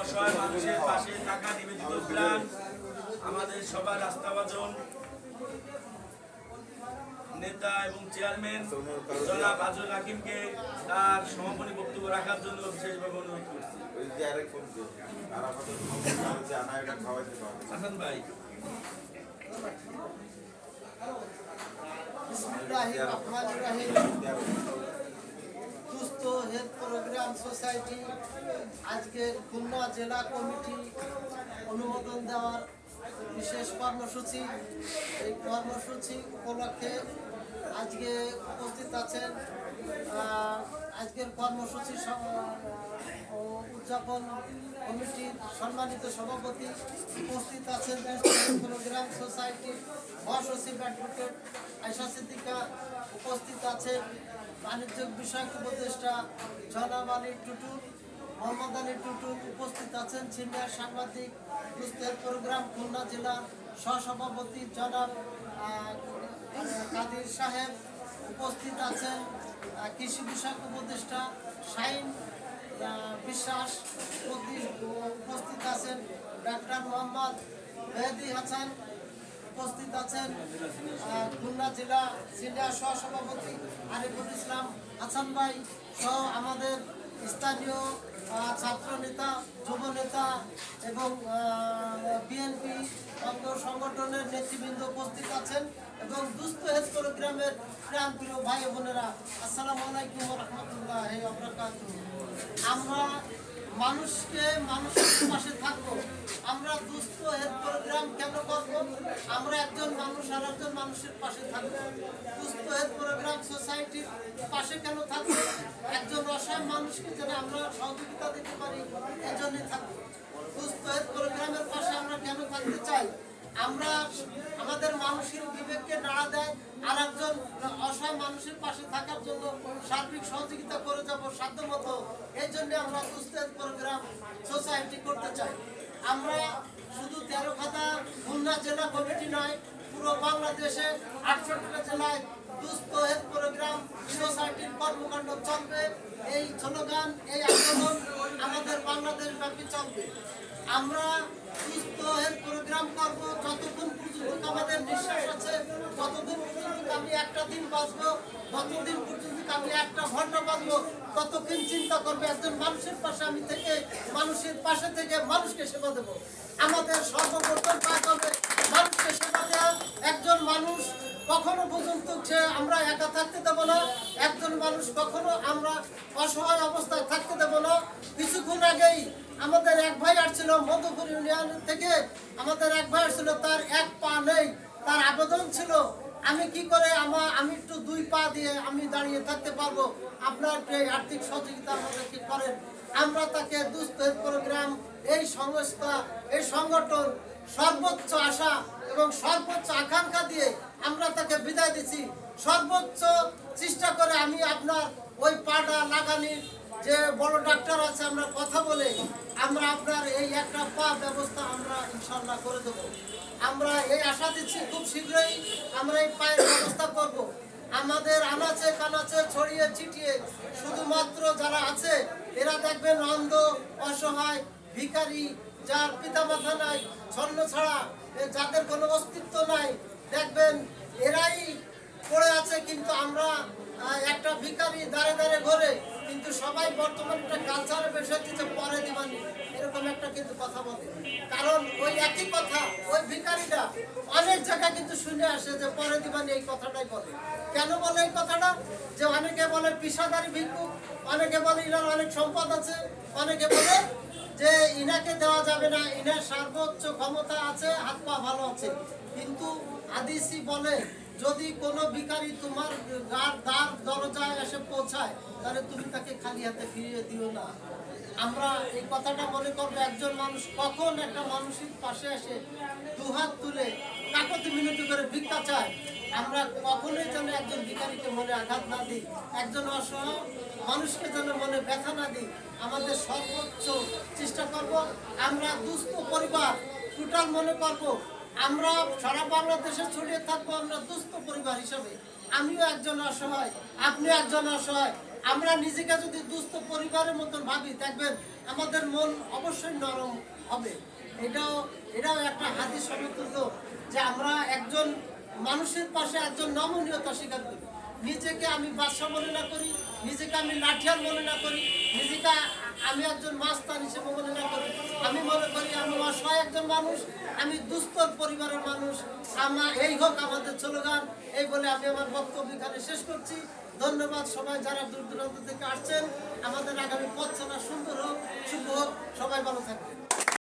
অসহায় মানুষের পাশে থাকা নিবেদিত প্রাণ আমাদের সবার আস্থাভাজন নেতা এবং চেয়ারম্যান জনাব আজল হাকিমকে তার সমাপনী বক্তব্য রাখার জন্য বিশেষভাবে অনুরোধ করছি। হাসান ভাই। সুস্থ হেলথ প্রোগ্রাম সোসাইটি আজকে খুলনা জেলা কমিটি অনুমোদন দেওয়ার বিশেষ কর্মসূচি। এই কর্মসূচি উপলক্ষে আজকে উপস্থিত আছেন আজকের কর্মসূচি উদযাপন কমিটির সম্মানিত সভাপতি, উপস্থিত আছেন প্রোগ্রাম সোসাইটির মহাসচিব অ্যাডভোকেট আয়েশা সিদ্দিকা, উপস্থিত আছেন বাণিজ্য বিষয়ক উপদেষ্টা জনাব আলী টুটুল, মোহাম্মদ আলী টুটুল, উপস্থিত আছেন সিনিয়র সাংবাদিক সুস্থের প্রোগ্রাম খুলনা জেলার সহসভাপতি জনাব কাদির সাহেব, উপস্থিত আছেন কৃষি বিষয়ক উপদেষ্টা শাহিন বিশ্বাস, উপস্থিত আছেন ডাক্তার মোহাম্মদ মেহেদি হাসান, উপস্থিত আছেন খুলনা জেলা সিনিয়র সহসভাপতি আরিফুল ইসলাম হাসান ভাই সহ আমাদের স্থানীয় ছাত্র নেতা, যুব নেতা এবং বিএনপি অঙ্গ সংগঠনের নেতৃবৃন্দ উপস্থিত আছেন এবং দুস্থ হেলথ প্রোগ্রামের প্রাণপ্রিয় ভাই বোনেরা, আসসালামু আলাইকুম ওয়া রাহমাতুল্লাহি ওয়া বারাকাতুহু। আমরা মানুষের পাশে থাকবো। আমরা দুস্থ হেলথ প্রোগ্রাম কেন করব? আমরা একজন মানুষ আর একজন মানুষের পাশে থাকবো। দুস্থ হেলথ প্রোগ্রাম সোসাইটির পাশে কেন থাকবো? একজন অসহায় মানুষকে যেন আমরা সহযোগিতা দিতে পারি, এজন্যই থাকবো। দুস্থ হেলথ প্রোগ্রামের পাশে আমরা কেন থাকতে চাই? আমরা আমাদের মানুষের বিবেককে নাড়া দেয় আর একজন অসহায় মানুষের পাশে থাকার জন্য সার্বিক সহযোগিতা করে যাব সাধ্যমতো। এই জন্য আমরা দুস্থ হেলথ প্রোগ্রাম সোসাইটি করতে চাই। আমরা শুধু তেরোখাতা খুলনা জেলা কমিটি নয়, পুরো বাংলাদেশে 68টা জেলায় দুস্থ হেলথ প্রোগ্রাম সোসাইটির কর্মকাণ্ড চলবে। এই স্লোগান, এই আন্দোলন আমাদের বাংলাদেশ ব্যাপী চলবে। আমরা সুস্থ হেলথ প্রোগ্রাম করবো যতক্ষণ পর্যন্ত আমাদের নিঃশ্বাস আছে, যতদিন পর্যন্ত আমি একটা দিন বাঁচবো, যতদিন পর্যন্ত আমি একটা ঘন্টা বাঁচবো, ততক্ষণ চিন্তা করবে একজন মানুষের পাশে আমি থেকে, মানুষের পাশে থেকে মানুষকে সেবা দেবো। আমাদের সর্বপ্রথম কাজ হবে মানুষকে সেবা দেওয়া। একজন মানুষ কখনো পর্যন্ত সে আমরা একা থাকতে দেবো না, একজন মানুষ কখনো আমরা অসহায় অবস্থায় থাকতে দেবো না। কিছুক্ষণ আগেই আমাদের এক ভাই আসছিল মধুপুর ইউনিয়ন থেকে, আমাদের এক ভাই আসছিল, তার এক পা নেই, তার আবেদন ছিল আমি কি করে আমি একটু দুই পা দিয়ে আমি দাঁড়িয়ে থাকতে পারবো, আপনার এই আর্থিক সহযোগিতা আমাদেরকে করেন। আমরা তাকে দুস্থ হেলথ প্রোগ্রাম এই সংস্থা, এই সংগঠন সর্বোচ্চ আশা এবং সর্বোচ্চ আকাঙ্ক্ষা দিয়ে আমরা তাকে বিদায় দিচ্ছি। সর্বোচ্চ চেষ্টা করে আমি আপনার ওই পাটা লাগানির যে বড় ডাক্তার আছে আমরা কথা বলে আমরা আপনার এই একটা পা ব্যবস্থা আমরা ইনশাল্লাহ করে দেবো। আমরা এই আশা দিচ্ছি খুব শীঘ্রই আমরা এই পায়ের ব্যবস্থা করব। আমাদের আনাচে কানাচে ছড়িয়ে ছিটিয়ে শুধুমাত্র যারা আছে এরা দেখবেন অন্ধ, অসহায়, ভিখারি, যার পিতামাতা নাই, ছন্ন ছাড়া, যাদের কোনো অস্তিত্ব নাই, দেখবেন এরাই পড়ে আছে। কিন্তু আমরা একটা ভিখারি দাঁড়ে দাঁড়ে ঘরে, কিন্তু সবাই বর্তমানে একটা কালচারে বেশি হচ্ছে পরে দিবানি, এরকম একটা কিন্তু কথা বলে। কারণ ওই একই কথা ওই ভিখারিটা অনেক জায়গায় কিন্তু শুনে আসে যে পরে দিবানি, এই কথাটাই বলে। কেন বলে এই কথাটা? যে অনেকে বলে পেশাদারি ভিক্ষুক, অনেকে বলে ইনার অনেক সম্পদ আছে, অনেকে বলে যে ইনাকে দেওয়া যাবে না, ইনার সর্বোচ্চ ক্ষমতা আছে, হাত পা ভালো আছে। কিন্তু হাদিসই বলে যদি কোনো ভিখারি তোমার দ্বার দরজায় এসে পৌঁছায় তাহলে তুমি তাকে খালি হাতে ফিরিয়ে দিও না। আমরা এই কথাটা মনে করবো, একজন মানুষ কখন একটা মানুষের পাশে এসে দুহাত তুলে কাকতি মিনতি করে ভিক্ষা চায়, আমরা কখনোই যেন একজন ভিখারিকে মনে আঘাত না দিই, একজন অসহায় মানুষকে যেন মনে ব্যথা না দিই। আমাদের সর্বোচ্চ চেষ্টা করব। আমরা দুস্থ পরিবার টোটাল মনে করব, আমরা সারা বাংলাদেশে ছড়িয়ে থাকবো আমরা দুস্থ পরিবার হিসাবে। আমিও একজন অসহায়, আপনিও একজন অসহায়। আমরা নিজেকে যদি দুস্থ পরিবারের মতন ভাবি, দেখবেন আমাদের মন অবশ্যই নরম হবে। এটাও একটা হাদিস সমতুল্য যে আমরা একজন মানুষের পাশে একজন নমনীয়তা স্বীকার করি। নিজেকে আমি বাদশা মনে না করি, নিজেকে আমি লাঠিয়াল মনে না করি, নিজেকে আমি একজন মাস্তান হিসেবে মনে না করি। আমি মনে করি আমি অসহায় একজন মানুষ, আমি দুস্থর পরিবারের মানুষ। এই হোক আমাদের স্লোগান। এই বলে আমি আমার বক্তব্য এখানে শেষ করছি। ধন্যবাদ সবাই যারা দূর দূরান্ত থেকে আসছেন। আমাদের আগামী পথ চলা সুন্দর হোক, শুভ হোক। সবাই ভালো থাকবেন।